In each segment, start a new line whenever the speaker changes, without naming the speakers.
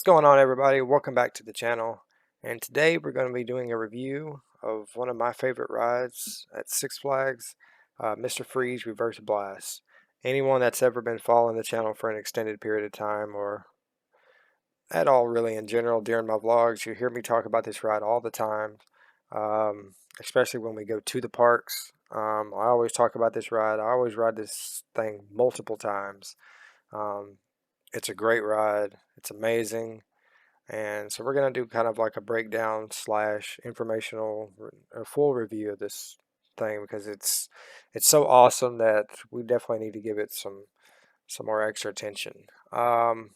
going on, everybody? Welcome back to the channel. And today we're going to be doing a review of one of my favorite rides at Six Flags, Mr. Freeze Reverse Blast. Anyone that's ever been following the channel for an extended period of time, or at all really in general during my vlogs, you hear me talk about this ride all the time, especially when we go to the parks. I always talk about this ride. I always ride this thing multiple times. Um, it's a great ride. It's amazing. And so we're going to do kind of like a breakdown slash informational or full review of this thing because it's so awesome that we definitely need to give it some more extra attention. On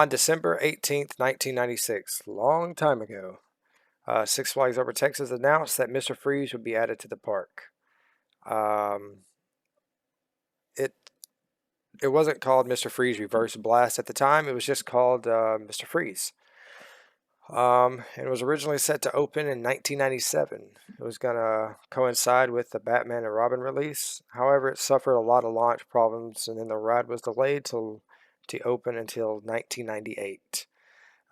December 18th, 1996, long time ago, Six Flags Over Texas announced that Mr. Freeze would be added to the park. Um, it it wasn't called Mr. Freeze Reverse Blast at the time. It was just called Mr. Freeze. It was originally set to open in 1997. It was going to coincide with the Batman and Robin release. However, it suffered a lot of launch problems, and then the ride was delayed to open until 1998.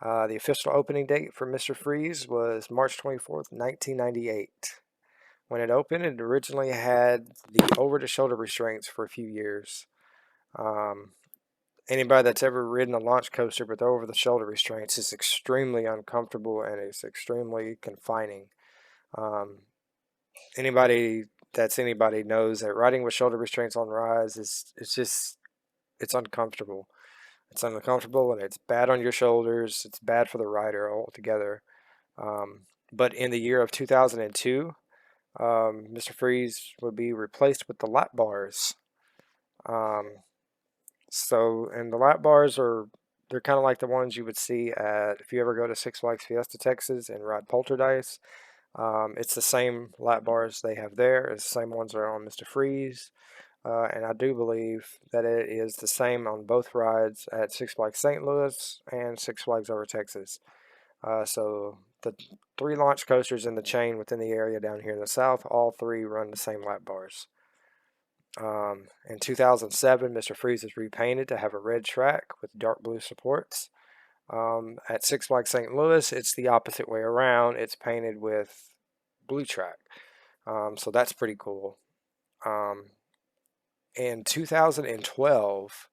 The official opening date for Mr. Freeze was March 24th, 1998. When it opened, it originally had the over-the-shoulder restraints for a few years. Anybody that's ever ridden a launch coaster with over-the-shoulder restraints is extremely uncomfortable and it's extremely confining. Um, anybody knows that riding with shoulder restraints on rides it's uncomfortable. It's uncomfortable and it's bad on your shoulders. It's bad for the rider altogether. But in the year of 2002, Mr. Freeze would be replaced with the lap bars. And the lap bars they're kind of like the ones you would see if you ever go to Six Flags Fiesta Texas and ride Poltergeist. It's the same lap bars they have there. It's the same ones that are on Mr. Freeze. And I do believe that it is the same on both rides at Six Flags St. Louis and Six Flags Over Texas. So the three launch coasters in the chain within the area down here in the south, all three run the same lap bars. In 2007, Mr. Freeze is repainted to have a red track with dark blue supports. At Six Flags St. Louis, it's the opposite way around. It's painted with blue track. So that's pretty cool. In 2012,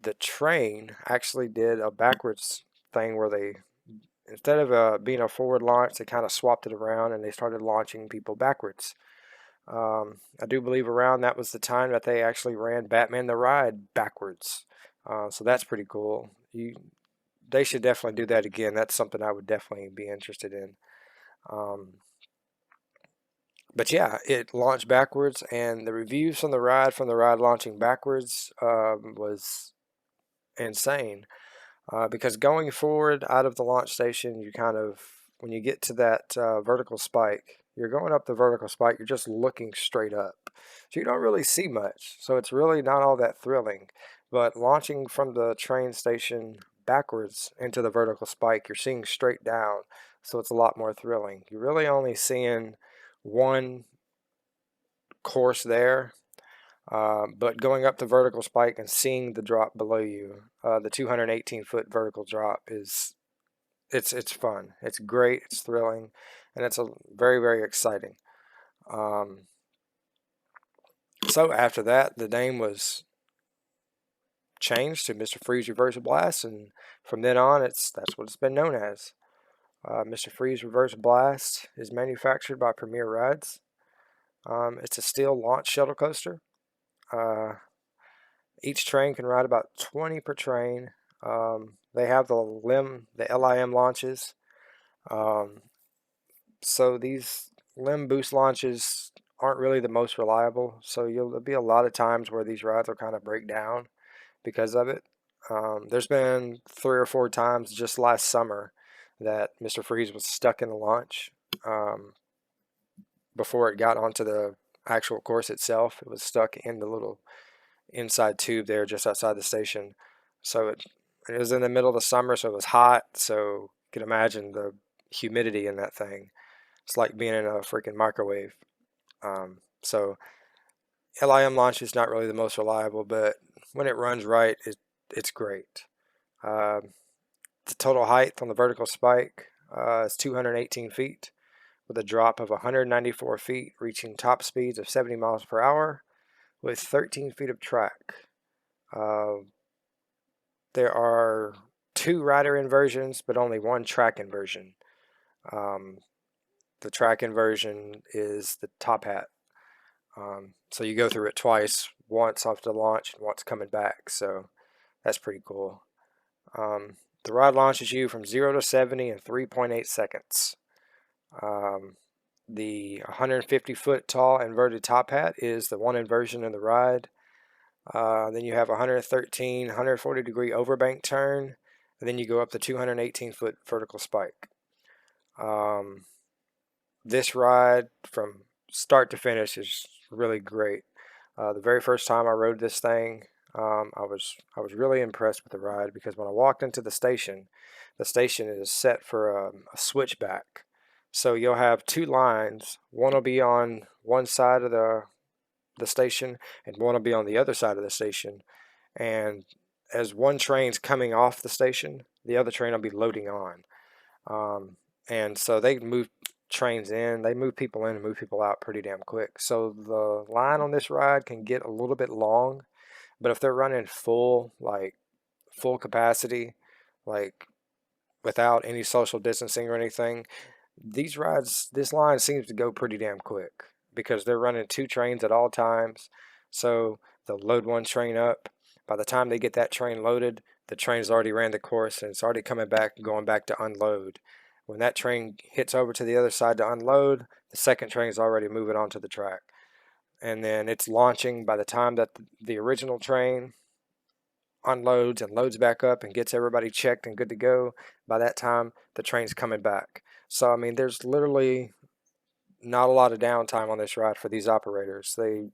the train actually did a backwards thing where they, instead of being a forward launch, they kind of swapped it around and they started launching people backwards. I do believe around that was the time that they actually ran Batman the Ride backwards. So that's pretty cool. They should definitely do that again. That's something I would definitely be interested in. But yeah, it launched backwards, and the reviews from the ride launching backwards was insane. Because going forward out of the launch station, when you get to that vertical spike, you're going up the vertical spike, you're just looking straight up. So you don't really see much. So it's really not all that thrilling. But launching from the train station backwards into the vertical spike, you're seeing straight down. So it's a lot more thrilling. You're really only seeing one course there. But going up the vertical spike and seeing the drop below you, the 218-foot vertical drop it's fun. It's great. It's thrilling, and it's a very, very exciting. So after that, the name was changed to Mr. Freeze Reverse Blast, and from then on, that's what it's been known as. Mr. Freeze Reverse Blast is manufactured by Premier Rides. It's a steel launch shuttle coaster. Each train can ride about 20 per train. They have the LIM launches. So these LIM boost launches aren't really the most reliable. So there'll be a lot of times where these rides will kind of break down because of it. There's been 3 or 4 times just last summer that Mr. Freeze was stuck in the launch before it got onto the actual course itself. It was stuck in the little inside tube there just outside the station. So it was in the middle of the summer, so it was hot. So you can imagine the humidity in that thing. It's like being in a freaking microwave. So LIM launch is not really the most reliable, but when it runs right, it's great. The total height on the vertical spike is 218 feet with a drop of 194 feet, reaching top speeds of 70 miles per hour with 13 feet of track. There are 2 rider inversions, but only 1 track inversion. The track inversion is the top hat. So you go through it twice, once off the launch and once coming back. So that's pretty cool. The ride launches you from 0 to 70 in 3.8 seconds. The 150-foot tall inverted top hat is the one inversion in the ride. Then you have 113, 140-degree overbank turn, and then you go up the 218-foot vertical spike. This ride from start to finish is really great. The very first time I rode this thing, I was really impressed with the ride, because when I walked into the station is set for a switchback. So you'll have 2 lines. One will be on one side of the station, and one will be on the other side of the station. And as one train's coming off the station, the other train will be loading on. And so they move trains in, they move people in and move people out pretty damn quick. So the line on this ride can get a little bit long, but if they're running full capacity, like without any social distancing or anything, this line seems to go pretty damn quick, because they're running 2 trains at all times. So they'll load one train up. By the time they get that train loaded, the train's already ran the course and it's already coming back and going back to unload. When that train hits over to the other side to unload, the second train is already moving onto the track. And then it's launching by the time that the original train unloads and loads back up and gets everybody checked and good to go. By that time, the train's coming back. So, I mean, there's literally not a lot of downtime on this ride for these operators. They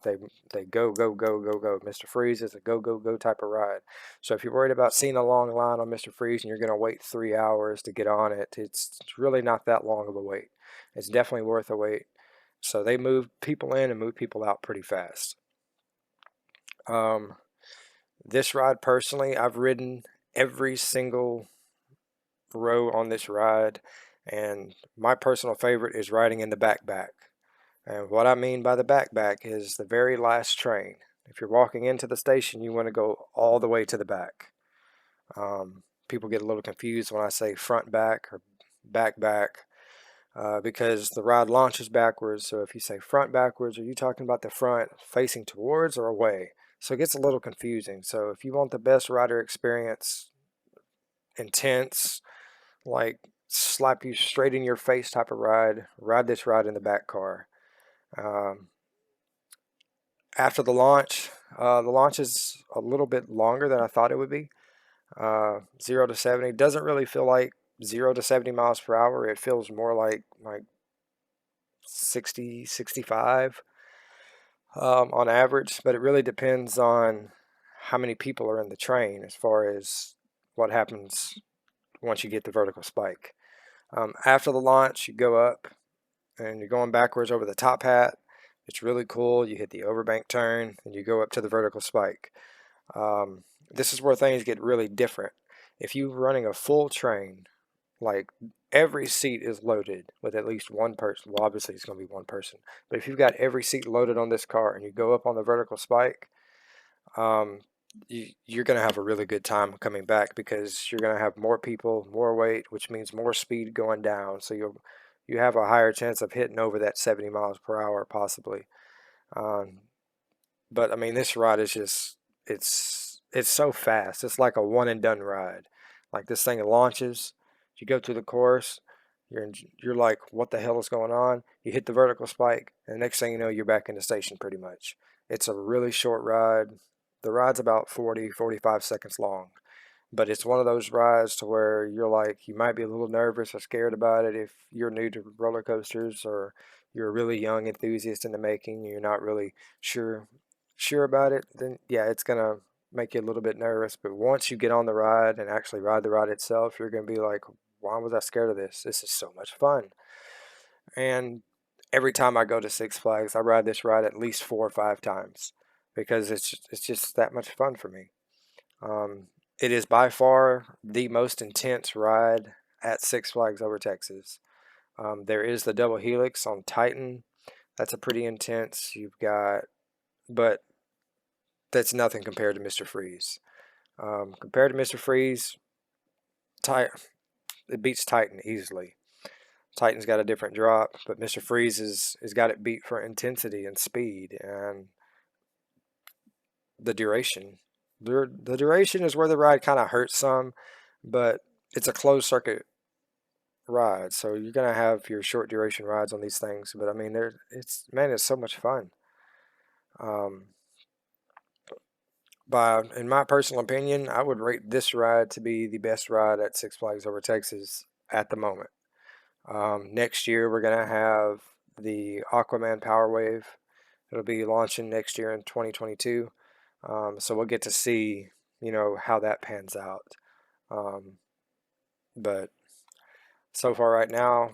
go, go, go, go, go. Mr. Freeze is a go, go, go type of ride. So if you're worried about seeing a long line on Mr. Freeze and you're going to wait 3 hours to get on it, it's really not that long of a wait. It's definitely worth a wait. So they move people in and move people out pretty fast. This ride, personally, I've ridden every single row on this ride, and my personal favorite is riding in the back. And what I mean by the back is the very last train. If you're walking into the station, you want to go all the way to the back. People get a little confused when I say front back or back because the ride launches backwards. So if you say front backwards, are you talking about the front facing towards or away? So it gets a little confusing. So if you want the best rider experience, intense, like slap you straight in your face type of ride this ride in the back car. After the launch is a little bit longer than I thought it would be. 0 to 70 doesn't really feel like 0 to 70 miles per hour. It feels more like 60, 65 on average, but it really depends on how many people are in the train as far as what happens once you get the vertical spike. After the launch, you go up and you're going backwards over the top hat. It's really cool. You hit the overbank turn and you go up to the vertical spike. This is where things get really different. If you're running a full train, like every seat is loaded with at least one person. Well, obviously it's going to be one person. But if you've got every seat loaded on this car and you go up on the vertical spike, you're going to have a really good time coming back, because you're going to have more people, more weight, which means more speed going down. So you have a higher chance of hitting over that 70 miles per hour possibly. But I mean, this ride is just, it's so fast. It's like a one and done ride. Like this thing launches, you go through the course, you're like, what the hell is going on? You hit the vertical spike, and the next thing you know, you're back in the station pretty much. It's a really short ride. The ride's about 40-45 seconds long, but it's one of those rides to where you're like, you might be a little nervous or scared about it if you're new to roller coasters, or you're a really young enthusiast in the making, you're not really sure about it, then yeah, it's gonna make you a little bit nervous. But once you get on the ride and actually ride the ride itself, you're gonna be like, why was I scared of this? This is so much fun. And every time I go to Six Flags, I ride this ride at least 4 or 5 times, because it's just that much fun for me. it is by far the most intense ride at Six Flags Over Texas. There is the double helix on Titan. That's a pretty intense. You've got, but that's nothing compared to Mr. Freeze. Compared to Mr. Freeze, it beats Titan easily. Titan's got a different drop, but Mr. Freeze has got it beat for intensity and speed and the duration. The duration is where the ride kind of hurts some, but it's a closed circuit ride, so you're gonna have your short duration rides on these things. But I mean, it's so much fun. Um, in my personal opinion, I would rate this ride to be the best ride at Six Flags Over Texas at the moment. Next year, we're going to have the Aquaman Power Wave. It'll be launching next year in 2022. So we'll get to see, how that pans out. But so far right now,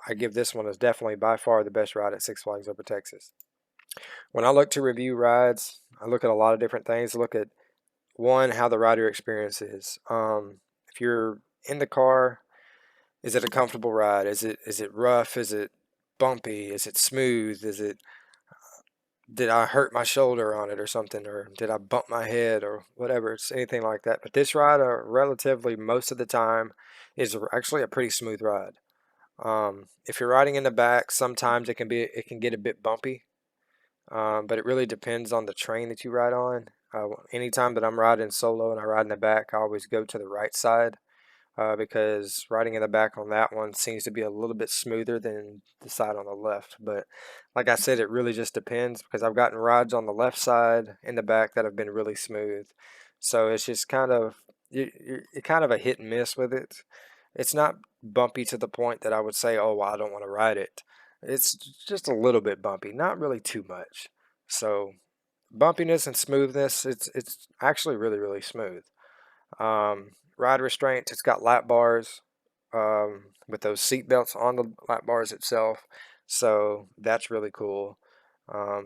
I give this one as definitely by far the best ride at Six Flags Over Texas. When I look to review rides, I look at a lot of different things. I look at, one, how the rider experience is. If you're in the car, is it a comfortable ride? Is it rough? Is it bumpy? Is it smooth? Did I hurt my shoulder on it or something? Or did I bump my head or whatever? It's anything like that. But this ride, relatively most of the time, is actually a pretty smooth ride. If you're riding in the back, sometimes it can get a bit bumpy. But it really depends on the train that you ride on. Anytime that I'm riding solo and I ride in the back, I always go to the right side. Because riding in the back on that one seems to be a little bit smoother than the side on the left. But like I said, it really just depends, because I've gotten rides on the left side in the back that have been really smooth. So it's just kind of you're kind of a hit and miss with it. It's not bumpy to the point that I would say, oh, well, I don't want to ride it. It's just a little bit bumpy, not really too much. So bumpiness and smoothness, it's actually really, really smooth. Ride restraint, it's got lap bars with those seat belts on the lap bars itself. So that's really cool.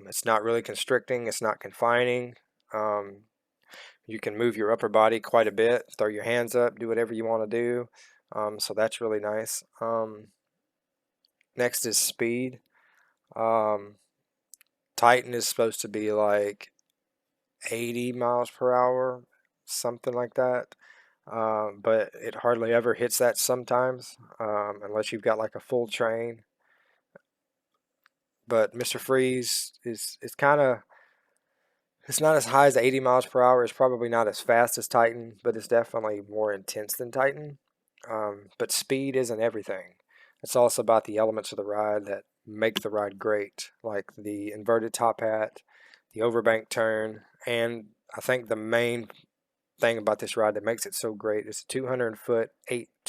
It's not really constricting. It's not confining. You can move your upper body quite a bit, throw your hands up, do whatever you want to do. So that's really nice. Next is speed. Titan is supposed to be like 80 miles per hour, something like that. But it hardly ever hits that sometimes, unless you've got like a full train. But Mr. Freeze is kind of, it's not as high as 80 miles per hour. It's probably not as fast as Titan, but it's definitely more intense than Titan. But speed isn't everything. It's also about the elements of the ride that make the ride great, like the inverted top hat, the overbank turn, and I think the main thing about this ride that makes it so great is a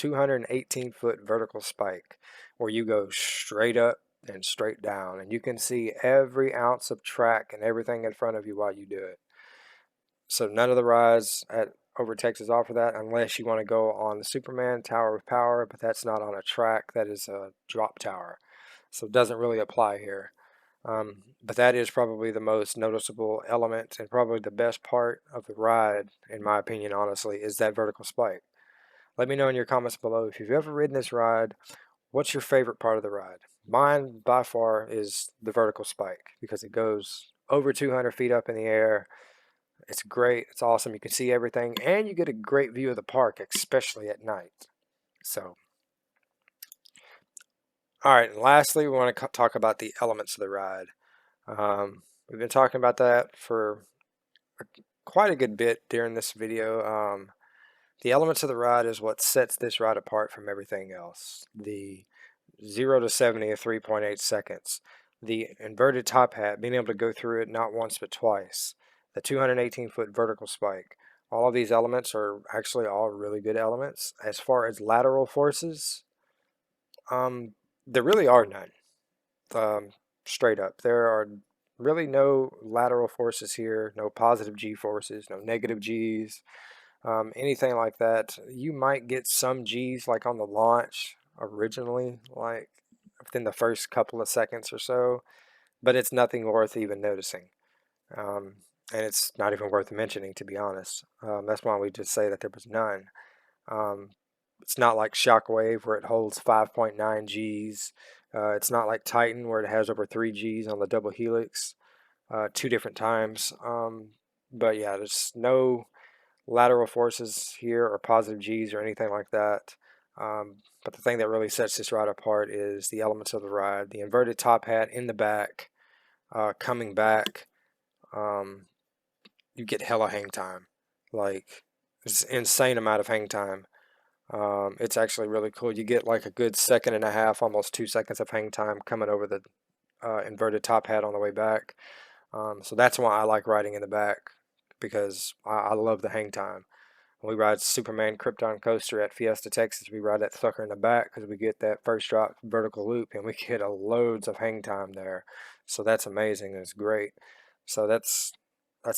218-foot vertical spike, where you go straight up and straight down, and you can see every ounce of track and everything in front of you while you do it. So none of the rides at Over Texas offer that, unless you want to go on the Superman Tower of Power, but that's not on a track, that is a drop tower, so it doesn't really apply here. But that is probably the most noticeable element, and probably the best part of the ride, in my opinion, honestly, is that vertical spike. Let me know in your comments below, if you've ever ridden this ride, what's your favorite part of the ride? Mine, by far, is the vertical spike, because it goes over 200 feet up in the air. It's great. It's awesome. You can see everything, and you get a great view of the park, especially at night. So, all right, and lastly, we want to talk about the elements of the ride. We've been talking about that for quite a good bit during this video. The elements of the ride is what sets this ride apart from everything else. The 0 to 70 in 3.8 seconds. The inverted top hat, being able to go through it not once but twice. The 218-foot vertical spike. All of these elements are actually all really good elements. As far as lateral forces, there really are none. Straight up, there are really no lateral forces here, no positive G forces, no negative Gs, anything like that. You might get some Gs like on the launch originally, like within the first couple of seconds or so, but it's nothing worth even noticing. and it's not even worth mentioning, to be honest. That's why we just say that there was none. Um, it's not like Shockwave where it holds 5.9 Gs. It's not like Titan where it has over 3 Gs on the double helix, 2 different times. But yeah, there's no lateral forces here or positive Gs or anything like that. But the thing that really sets this ride apart is the elements of the ride. The inverted top hat in the back, coming back, you get hella hang time. Like, it's an insane amount of hang time. It's actually really cool. You get like a good 1.5 seconds, almost 2 seconds of hang time coming over the inverted top hat on the way back. So that's why I like riding in the back, because I love the hang time. When we ride Superman Krypton Coaster at Fiesta, Texas, we ride that sucker in the back because we get that first drop vertical loop and we get loads of hang time there. So that's amazing. It's great. So that's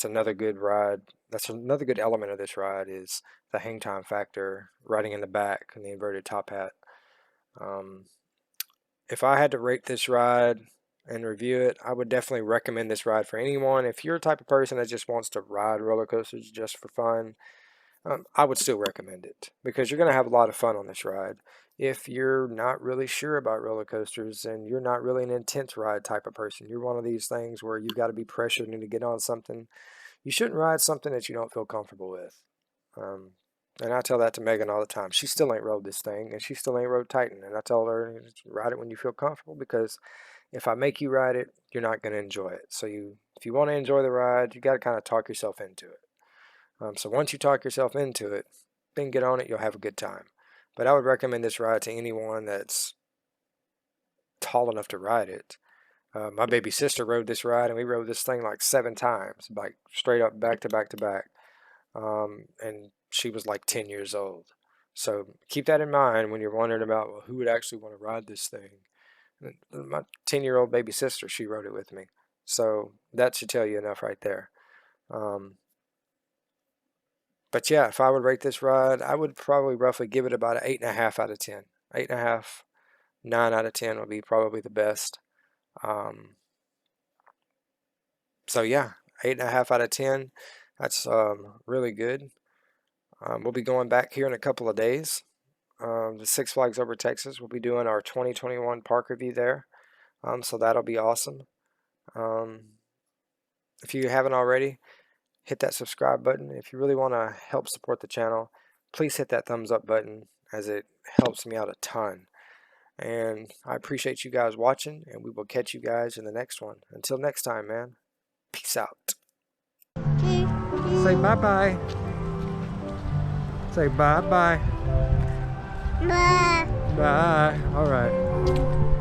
another good ride. That's another good element of this ride is the hang time factor, riding in the back and the inverted top hat. Um, if I had to rate this ride and review it, I would definitely recommend this ride for anyone. If you're a type of person that just wants to ride roller coasters just for fun, I would still recommend it because you're going to have a lot of fun on this ride. If you're not really sure about roller coasters and you're not really an intense ride type of person, you're one of these things where you've got to be pressured into get on something, you shouldn't ride something that you don't feel comfortable with. Um, and I tell that to Megan all the time. She still ain't rode this thing, and she still ain't rode Titan. And I tell her, ride it when you feel comfortable, because if I make you ride it, you're not going to enjoy it. So if you want to enjoy the ride, you got to kind of talk yourself into it. So once you talk yourself into it, then get on it, you'll have a good time. But I would recommend this ride to anyone that's tall enough to ride it. My baby sister rode this ride, and we rode this thing like 7 times, like straight up back to back to back. And she was like 10 years old. So keep that in mind when you're wondering about, well, who would actually want to ride this thing. My 10-year-old baby sister, she rode it with me. So that should tell you enough right there. But yeah, if I would rate this ride, I would probably roughly give it about an 8.5 out of 10. 8.5, 9 out of 10 would be probably the best. So yeah, 8.5 out of 10. That's really good. We'll be going back here in a couple of days. The Six Flags Over Texas. We'll be doing our 2021 park review there. So that'll be awesome. If you haven't already, hit that subscribe button. If you really want to help support the channel, please hit that thumbs up button, as it helps me out a ton. And I appreciate you guys watching, and we will catch you guys in the next one. Until next time, man. Peace out. Say bye-bye. Say bye-bye. Bye. Bye. All right.